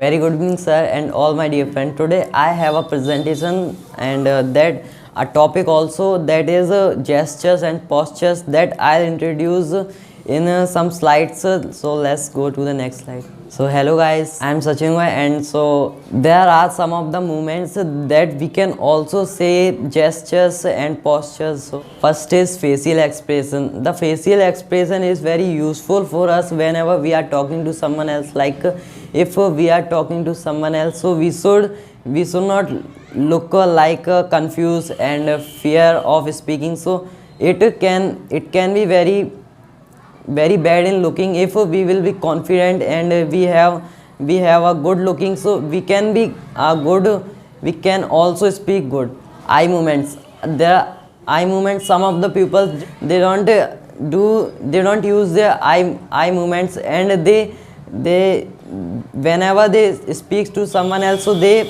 Very good evening, sir, and all my dear friends. Today I have a presentation and that a topic also that is gestures and postures that I'll introduce in some slides. So let's go to the next slide. So hello guys, I am Sachin Bhai, and so there are some of the movements that we can also say gestures and postures. So first is facial expression. The facial expression is very useful for us whenever we are talking to someone else. Like if we are talking to someone else, so we should not look like confused and fear of speaking. So it can be very bad in looking if we will be confident and we have a good looking, so we can be good, we can also speak good. Eye movements, there are eye movements. Some of the people, they don't use their eye movements, and they whenever they speak to someone else, so they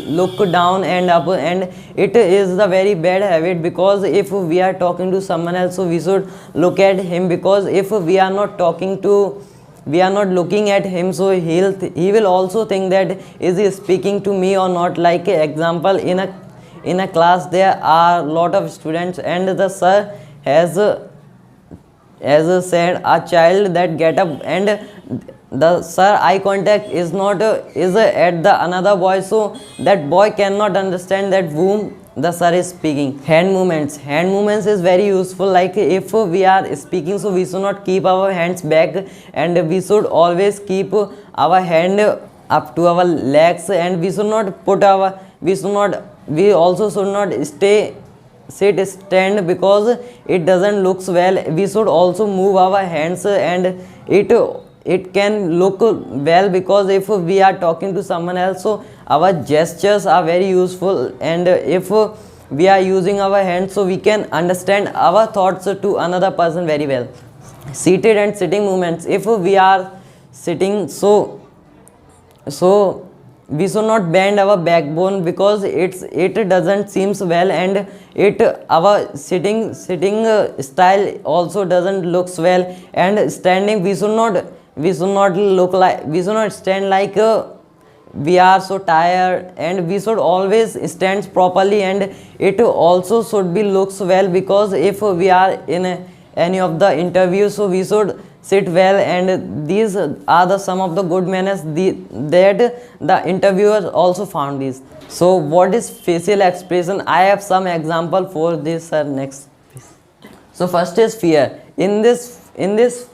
look down and up, and it is the very bad habit, because if we are talking to someone else, so we should look at him, because if we are not looking at him, so he will also think that is he speaking to me or not. Like example, in a class there are lot of students, and the sir has said a child that get up, and the sir eye contact is not is at the another boy, so that boy cannot understand that whom the sir is speaking. Hand movements is very useful. Like if we are speaking, so we should not keep our hands back, and we should always keep our hand up to our legs, and we also should not stand, because it doesn't looks well. We should also move our hands, and it can look well, because if we are talking to someone else, so our gestures are very useful, and if we are using our hands, so we can understand our thoughts to another person very well. Seated and sitting movements, if we are sitting, so we should not bend our backbone, because it doesn't seems well, and it our sitting style also doesn't looks well. And standing, we should not stand like we are so tired, and we should always stand properly, and it also should be looks well, because if we are in any of the interviews, so we should sit well. And these are the some of the good manners that the interviewers also found these. So what is facial expression? I have some example for this, sir. Next please. So first is fear. In this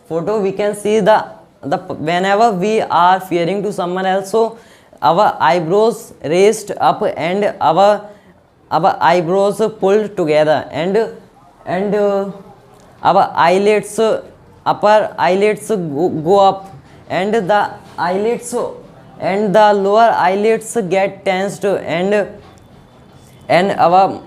photo we can see the whenever we are fearing to someone else, so our eyebrows raised up, and our eyebrows pulled together, and our eyelids, upper eyelids go up, and the eyelids and the lower eyelids get tensed, and our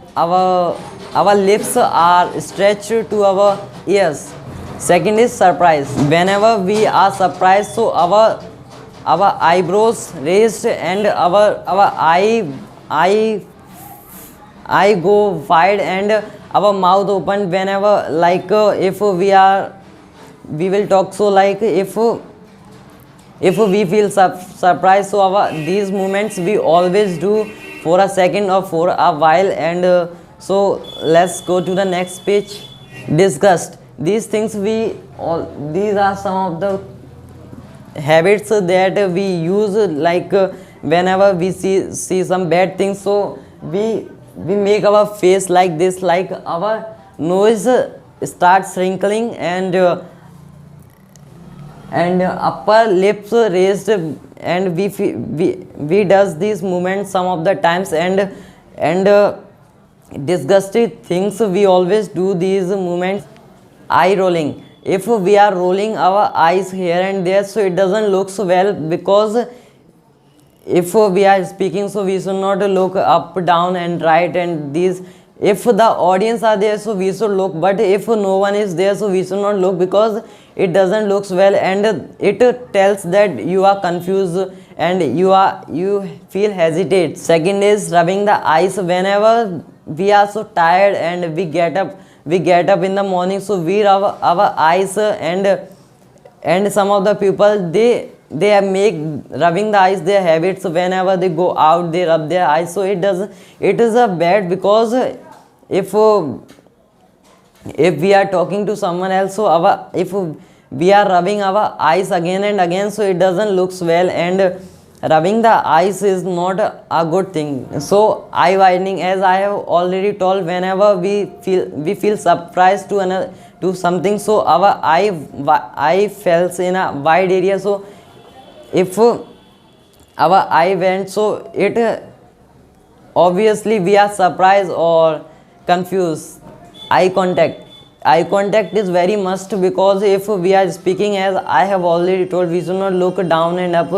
lips are stretched to our ears. Second is surprise. Whenever we are surprised, so our eyebrows raised, and our eye go wide, and our mouth open whenever, like if we will talk, so like if we feel surprised, so these movements we always do for a second or for a while. And so let's go to the next page. Disgust. These are some of the habits that we use, like whenever we see some bad things, so we make our face like this, like our nose starts wrinkling, and upper lips raised, and we does these movements some of the times. And disgusting things, we always do these movements. Eye rolling. If we are rolling our eyes here and there, so it doesn't look so well, because if we are speaking, so we should not look up, down, and right, and these. If the audience are there, so we should look, but if no one is there, so we should not look, because it doesn't looks well, and it tells that you are confused, and you feel hesitate. Second is rubbing the eyes. Whenever we are so tired and we get up in the morning, so we rub our eyes, and some of the people, make rubbing the eyes their habits. Whenever they go out, they rub their eyes. So it is a bad, because if we are talking to someone else, so if we are rubbing our eyes again and again, so it doesn't looks well, and rubbing the eyes is not a good thing. So eye widening, as I have already told, whenever we feel surprised to something, so our eye falls in a wide area. So if our eye went, so it obviously we are surprised or confused. Eye contact is very must, because if we are speaking, as I have already told, we should not look down and up,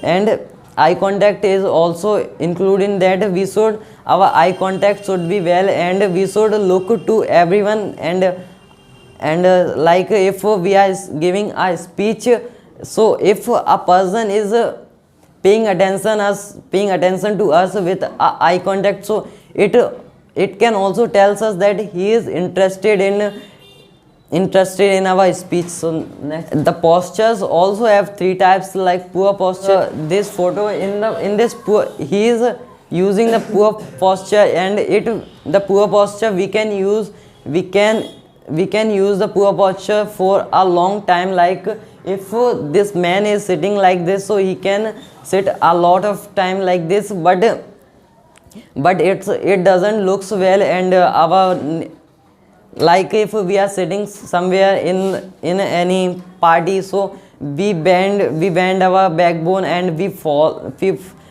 and eye contact is also included in that. Our eye contact should be well, and we should look to everyone, and like if we are giving a speech, so if a person is paying attention to us with eye contact, so it can also tells us that he is interested in our speech. So next, the postures also have three types, like poor posture. This photo, in this poor, he is using the poor posture, and the poor posture we can use the poor posture for a long time. Like if this man is sitting like this, so he can sit a lot of time like this, but it doesn't looks well, and like if we are sitting somewhere in any party, so we bend our backbone, and we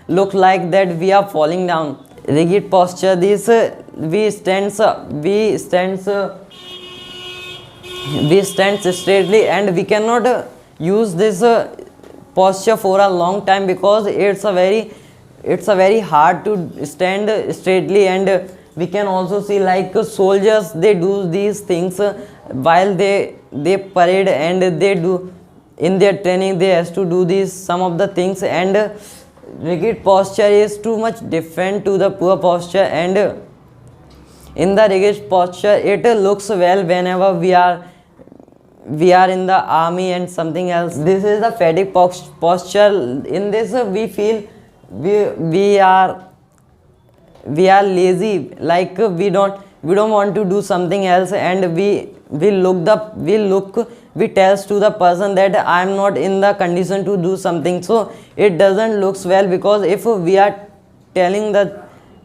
look like that we are falling down. Rigid posture, this we stand straightly, and we cannot use this posture for a long time, because it's a very hard to stand straightly. And we can also see, like soldiers, they do these things while they parade, and they do in their training, they has to do these some of the things. And rigid posture is too much different to the poor posture, and in the rigid posture it looks well whenever we are in the army and something else. This is the fatigue posture. In this we feel we are lazy, like we don't want to do something else, and we tells to the person that I am not in the condition to do something. So it doesn't looks well, because if we are telling that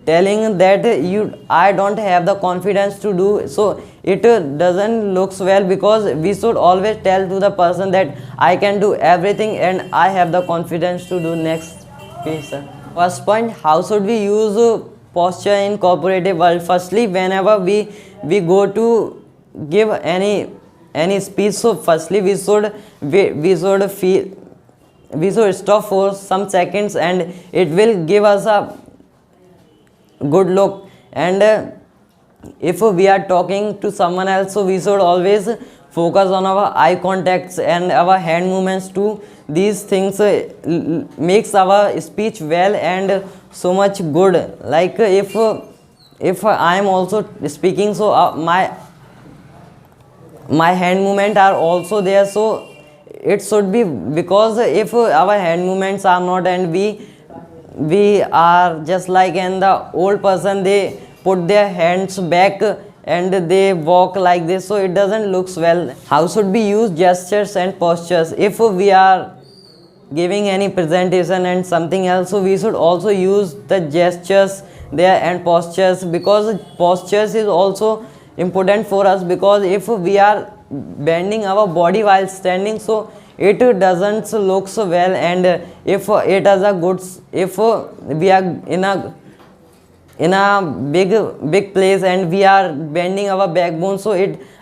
I don't have the confidence to do, so it doesn't looks well, because we should always tell to the person that I can do everything and I have the confidence to do. Next please, sir. First point, how should we use posture in corporate world? Firstly, whenever we go to give any speech, so firstly we should stop for some seconds, and it will give us a good look. And if we are talking to someone else, so we should always focus on our eye contacts and our hand movements too. These things makes our speech well and so much good. Like if I am also speaking, so my hand movement are also there, so it should be, because if our hand movements are not, and we are just like in the old person, they put their hands back and they walk like this, so it doesn't looks well. How should we use gestures and postures? If we are giving any presentation and something else, so we should also use the gestures there and postures, because postures is also important for us, because if we are bending our body while standing, so it doesn't look so well. And if it has a good, if we are in a big place and we are bending our backbone, so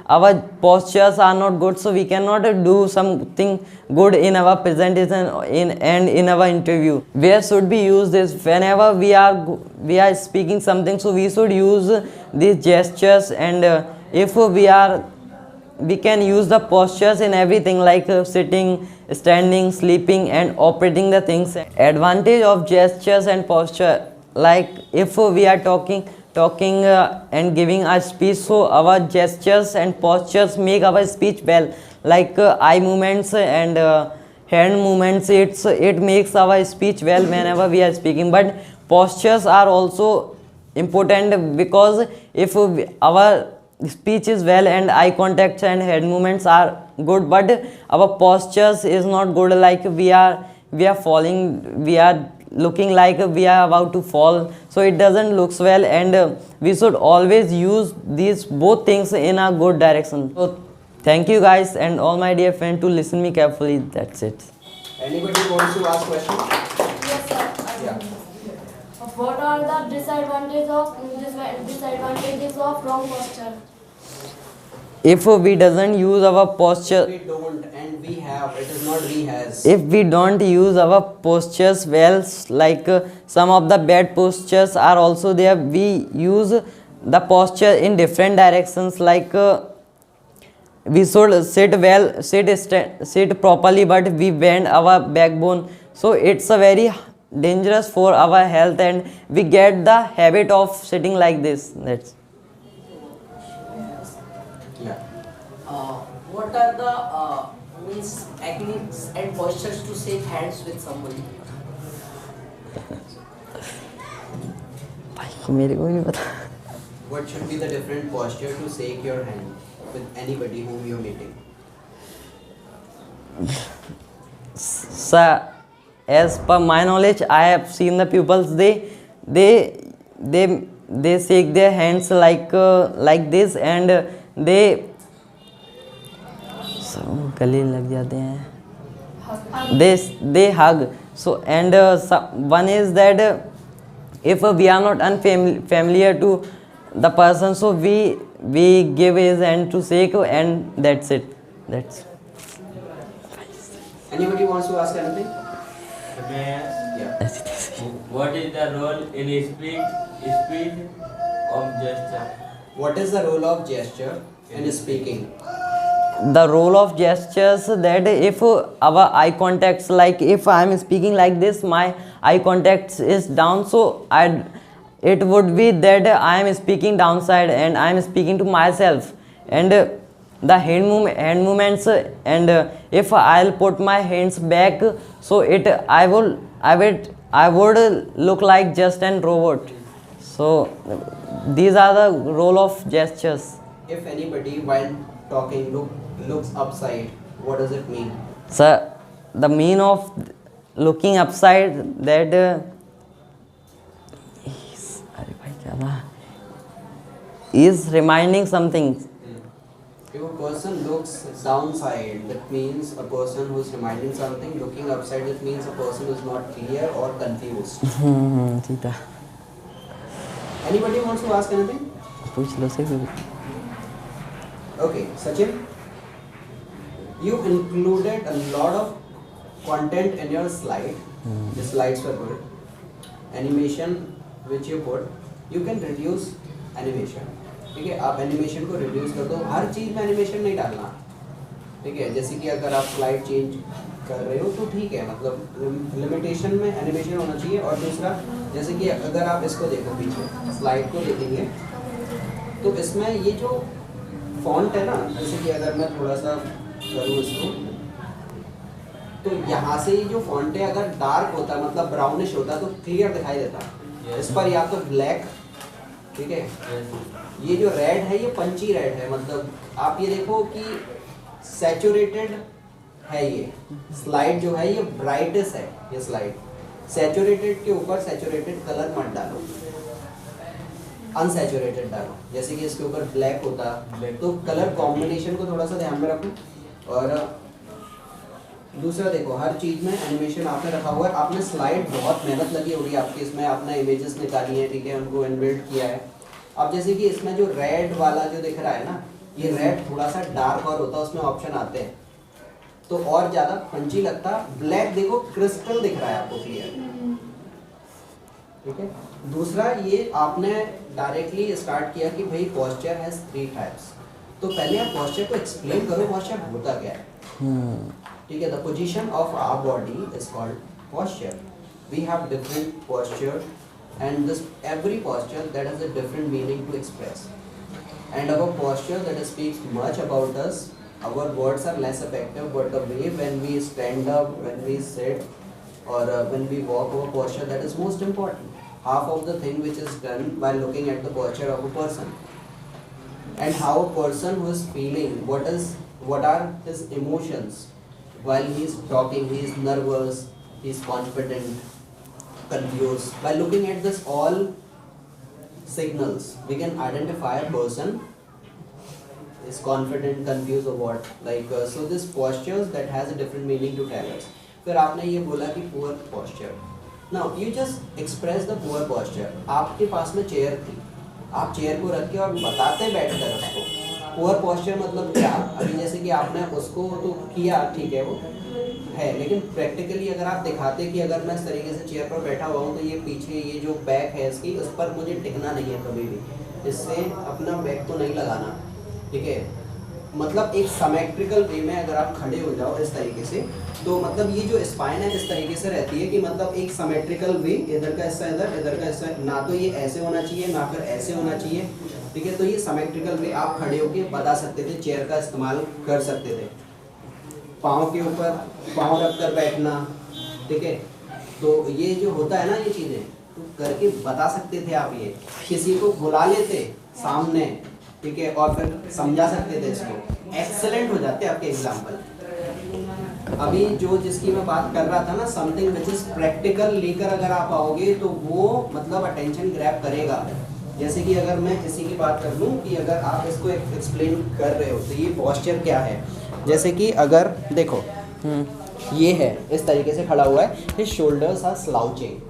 our postures are not good, so we cannot do something good in our presentation and in our interview. Where should we use this? Whenever we are speaking something, so we should use these gestures. And if we can use the postures in everything, like sitting, standing, sleeping, and operating the things. Advantage of gestures and posture, like if we are talking and giving a speech, so our gestures and postures make our speech well, like eye movements and hand movements, it makes our speech well whenever we are speaking. But postures are also important, because if our speech is well and eye contacts and head movements are good, but our postures is not good, like we are falling, we are looking like we are about to fall, so it doesn't looks well. And we should always use these both things in a good direction. So thank you guys and all my dear friends to listen me carefully. That's it. Anybody wants to ask question? Yes, sir. Yeah. What are the disadvantages of wrong posture? If we doesn't use our posture, We don't and we have. It is not we has. if we don't use our postures well, like some of the bad postures are also there, we use the posture in different directions, like we should sit well, sit properly, but we bend our backbone, so it's a very dangerous for our health, and we get the habit of sitting like this. That's Yeah. What are the means techniques and postures to shake hands with somebody? भाई मेरे को भी नहीं पता. What should be the different posture to shake your hand with anybody whom you're meeting? So, as per my knowledge, I have seen the pupils. They shake their hands like this, and they गले लग जाते हैं. They hug. So, and one is that if we are not unfamiliar to the person, so we give his hand to shake, and that's it. That's. Anybody wants to ask anything? May I ask, Yeah. what is the role in speech of gesture? What is the role of gesture in speaking? The role of gestures, that if our eye contacts, like if I am speaking like this, my eye contact is down, so it would be that I am speaking downside and I am speaking to myself. And the hand movements, and if I'll put my hands back, so I would look like just an robot. So these are the role of gestures. If anybody while talking looks upside, what does it mean? So the mean of looking upside, that is reminding something. If a person looks downside, that means a person who is reminding something. Looking upside, it means a person who is not clear or confused. ठीक है. Anybody wants to ask anything? पूछ लो से. Okay, Sachin, you included a lot of content in your slide. The slides were good. Animation which you put, you can reduce animation. ठीक है, आप animation को reduce कर दो. हर चीज़ में एनिमेशन नहीं डालना. ठीक है, जैसे कि अगर आप स्लाइड चेंज कर रहे हो तो ठीक है, मतलब लिमिटेशन में एनिमेशन होना चाहिए. और दूसरा, जैसे कि अगर आप इसको देखो, पीछे स्लाइड को देखेंगे तो इसमें ये जो फॉन्ट है ना, जैसे कि अगर मैं थोड़ा सा करूँ इसको, तो यहाँ से ये जो फॉन्ट है अगर डार्क होता, मतलब ब्राउनिश होता, तो क्लियर दिखाई देता. इस पर या तो ब्लैक, ठीक है, ये जो रेड है ये पंची रेड है, मतलब आप ये देखो कि सैचुरेटेड है. ये स्लाइड जो है ये ब्राइटेस्ट है. ये स्लाइड सैचुरेटेड के ऊपर सैचुरेटेड कलर मत डालो, अनसैचुरेटेड डालो. जैसे कि इसके ऊपर ब्लैक होता तो कलर कॉम्बिनेशन को थोड़ा सा ध्यान में रखो. और दूसरा देखो, हर चीज़ में एनिमेशन आपने रखा हुआ है. आपने स्लाइड बहुत मेहनत लगी होगी आपकी, इसमें आपने इमेजेस निकाली है, ठीक है, उनको इनबिल्ट किया है. अब जैसे कि इसमें जो रेड वाला जो दिख रहा है ना, ये रेड थोड़ा सा डार्क और होता है, उसमें ऑप्शन आते हैं तो और ज़्यादा पंची लगता. ब्लैक देखो क्रिस्टल दिख रहा है आपको, क्लियर, ठीक है. दूसरा, ये आपने डायरेक्टली स्टार्ट किया कि भाई पोस्चर हैज 3 टाइप्स. तो पहले आप पोस्चर को एक्सप्लेन करो, पोस्चर होता क्या है. ठीक है, the position of our body is called posture. We have different posture and this every posture that has a different meaning to express, and our posture that speaks much about us our words are less effective, but the way when we stand up, when we sit, or when we walk, our posture, that is most important. Half of the thing which is done by looking at the posture of a person, and how a person who is feeling, what are his emotions while he is talking. He is nervous, he is confident, confused. By looking at this all signals, we can identify a person is confident, confused, or what. Like so this postures that has a different meaning to tell us. फिर आपने ये बोला कि poor posture. Now you just express the poor posture. आपके पास में chair थी, आप chair को रख के और बताते बैठकर उसको पुअर पॉस्चर मतलब क्या. अभी जैसे कि आपने उसको तो किया, ठीक है, वो है, लेकिन प्रैक्टिकली अगर आप दिखाते कि अगर मैं इस तरीके से चेयर पर बैठा हुआ हूँ तो ये पीछे ये जो बैक है इसकी, उस पर मुझे टिकना नहीं है कभी भी, इससे अपना बैक को नहीं लगाना, ठीक है. मतलब एक सिमेट्रिकल वे में अगर आप खड़े हो जाओ इस तरीके से, तो मतलब ये जो स्पाइन है इस तरीके से रहती है कि मतलब एक सिमेट्रिकल वे, इधर का हिस्सा इधर, इधर का हिस्सा, ना तो ये ऐसे होना चाहिए ना फिर ऐसे होना चाहिए, ठीक है. तो ये सिमेट्रिकल वे आप खड़े होके बता सकते थे, चेयर का इस्तेमाल कर सकते थे. पाँव के ऊपर पाँव रखकर बैठना, ठीक है. तो ये जो होता है ना, ये चीज़ें तो करके बता सकते थे आप. ये किसी को बुला लेते सामने, ठीक है, और फिर समझा सकते थे इसको, एक्सेलेंट हो जाते आपके एग्जाम्पल. अभी जो जिसकी मैं बात कर रहा था ना, समथिंग विच इज प्रैक्टिकल लेकर अगर आप आओगे तो वो मतलब अटेंशन ग्रैब करेगा. जैसे कि अगर मैं किसी की बात कर लूँ कि अगर आप इसको एक्सप्लेन कर रहे हो तो ये पॉस्चर क्या है. जैसे कि अगर देखो ये है इस तरीके से खड़ा हुआ है, his shoulders are slouching,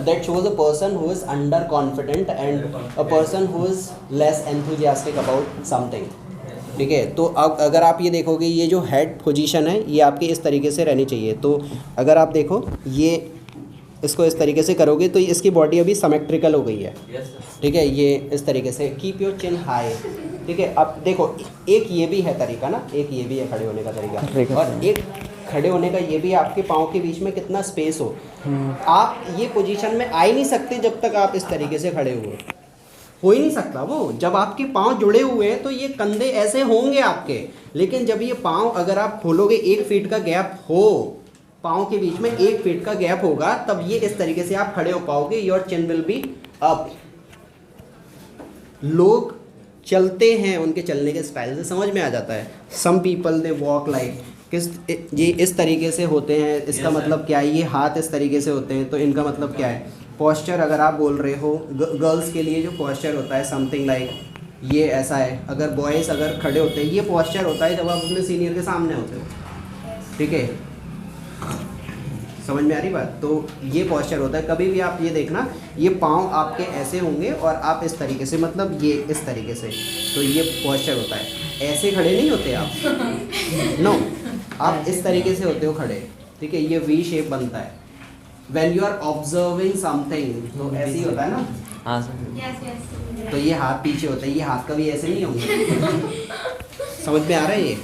that shows a person who is under confident and a person who is less enthusiastic about something, ठीक है. तो अब अगर आप ये देखोगे, ये जो हेड पोजीशन है ये आपकी इस तरीके से रहनी चाहिए. तो अगर आप देखो ये इसको इस तरीके से करोगे तो इसकी बॉडी अभी सिमेट्रिकल हो गई है, ठीक है. ये इस तरीके से कीप योर चिन हाई, ठीक है. अब देखो एक ये भी है तरीका ना, एक ये भी है खड़े होने का तरीका, और एक खड़े होने का ये भी, आपके पाँव के बीच में कितना स्पेस हो. आप ये पोजीशन में आ ही नहीं सकते जब तक आप इस तरीके से खड़े हुए, हो ही नहीं सकता वो. जब आपके पाँव जुड़े हुए हैं तो ये कंधे ऐसे होंगे आपके, लेकिन जब ये पाँव अगर आप खोलोगे, 1 फीट का गैप हो पाँव के बीच में, 1 फीट का गैप होगा, तब ये इस तरीके से आप खड़े हो पाओगे. Your chin will be up. लोग चलते हैं, उनके चलने के स्टाइल से समझ में आ जाता है. Some people they walk like this, ये इस तरीके से होते हैं, इसका मतलब क्या है. ये हाथ इस तरीके से होते हैं, तो इनका मतलब क्या है. पॉस्चर अगर आप बोल रहे हो गर्ल्स के लिए जो पॉस्चर होता है समथिंग लाइक ये ऐसा है. अगर बॉयज़ अगर खड़े होते हैं, ये पॉस्चर होता है जब आप अपने सीनियर के सामने होते हो, ठीक है. समझ में आ रही बात. तो ये पॉस्चर होता है. कभी भी आप ये देखना, ये पाँव आपके ऐसे होंगे और आप इस तरीके से, मतलब ये इस तरीके से, तो ये पॉस्चर होता है. ऐसे खड़े नहीं होते आप, नो, आप इस तरीके से होते हो खड़े, ठीक है. ये वी शेप बनता है. When you are observing something तो ऐसे ही होता है ना. हाँ सर. तो ये हाथ पीछे होता है, ये हाथ कभी ऐसे नहीं होंगे. समझ में आ रहा है. ये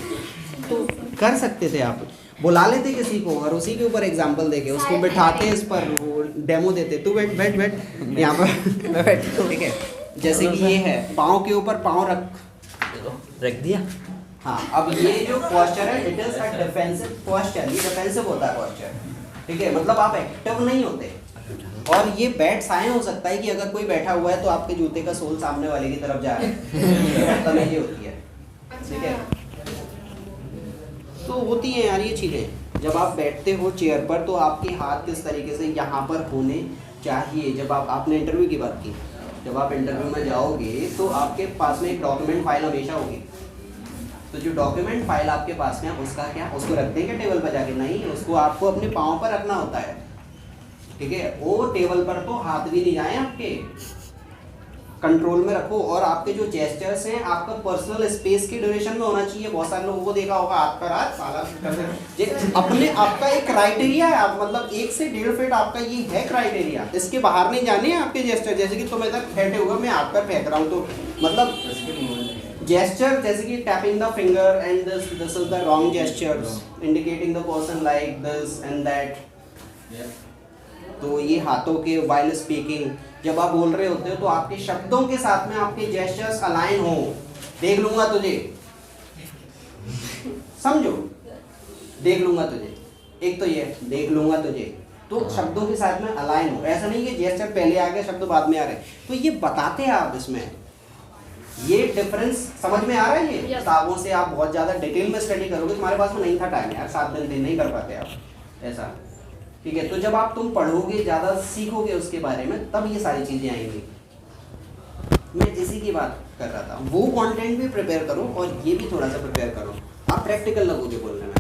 तो कर सकते थे आप, बुला लेते किसी को और उसी के ऊपर एग्जाम्पल देके उसको बिठाते, इस पर वो डेमो देते. तू बैठ बैठ बैठ यहाँ पर मैं बैठ, ठीक है. जैसे कि ये है, पाँव के ऊपर पाँव रख दिया. हाँ. अब ये जो पॉस्चर है, it is a defensive posture. ये डिफेंसिव होता है पॉस्चर, ठीक है. मतलब आप एक्टिव नहीं होते. और ये बैड साइन हो सकता है कि अगर कोई बैठा हुआ है तो आपके जूते का सोल सामने वाले की तरफ जा रहा है, तब ये होती है, ठीक है. तो होती हैं यार ये चीज़ें. जब आप बैठते हो चेयर पर तो आपके हाथ किस तरीके से यहाँ पर होने चाहिए. जब आपने इंटरव्यू की बात की, जब आप इंटरव्यू में जाओगे तो आपके पास में एक डॉक्यूमेंट फाइल हमेशा होगी. तो जो डॉक्यूमेंट फाइल आपके पास में, उसका क्या, उसको रखते हैं क्या टेबल पर जाके? नहीं, उसको आपको अपने पाँव पर रखना होता है, ठीक है. वो टेबल पर तो हाथ भी नहीं जाए आपके, कंट्रोल में रखो. और आपके जो जेस्चर्स हैं आपका पर्सनल स्पेस की ड्यूरेशन में होना चाहिए. बहुत सारे लोगों को देखा होगा हाथ पर हाथ साला करते, अपने आपका एक क्राइटेरिया है. आप मतलब 1 से 1.5 फीट आपका ये है क्राइटेरिया, इसके बाहर नहीं जाने हैं आपके जेस्चर. जैसे कि तुम इधर बैठे हुए, मैं हाथ पर फेंक रहा हूँ, तो मतलब जेस्चर जैसे कि tapping the finger and this is the wrong gestures indicating the person like this and that. तो ये हाथों के वाइल स्पीकिंग, जब आप बोल रहे होते हो तो आपके शब्दों के साथ में आपके जेस्चर्स अलाइन हो. देख लूंगा तुझे, समझो, देख लूंगा तुझे, एक तो ये देख लूंगा तुझे, तो शब्दों के साथ में अलाइन हो। ऐसा नहीं कि जेस्चर पहले आ गए शब्द बाद में आ रहे, तो ये बताते हैं आप इसमें। ये डिफरेंस समझ में आ रहा है? ये Yes. किताबों से आप बहुत ज़्यादा डिटेल में स्टडी करोगे, तुम्हारे पास में नहीं था टाइम यार, 7 दिन नहीं कर पाते आप ऐसा, ठीक है? तो जब आप तुम पढ़ोगे, ज़्यादा सीखोगे उसके बारे में, तब ये सारी चीज़ें आएंगी। मैं इसी की बात कर रहा था, वो कंटेंट भी प्रिपेयर करो और ये भी थोड़ा सा प्रिपेयर करो, आप प्रैक्टिकल लगोगे बोलने में,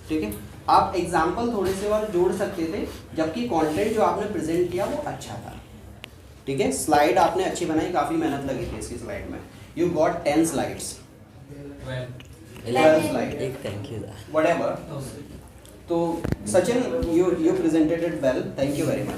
ठीक है? आप एग्जाम्पल थोड़े से और जोड़ सकते थे, जबकि कंटेंट जो आपने प्रेजेंट किया वो अच्छा था, ठीक है? स्लाइड आपने अच्छी बनाई, काफ़ी मेहनत लगी थी इसकी स्लाइड में। यू गॉट 10 स्लाइड्स, 12 स्लाइड, एक थैंक यू whatever. तो Sachin, you presented it well, thank you very much.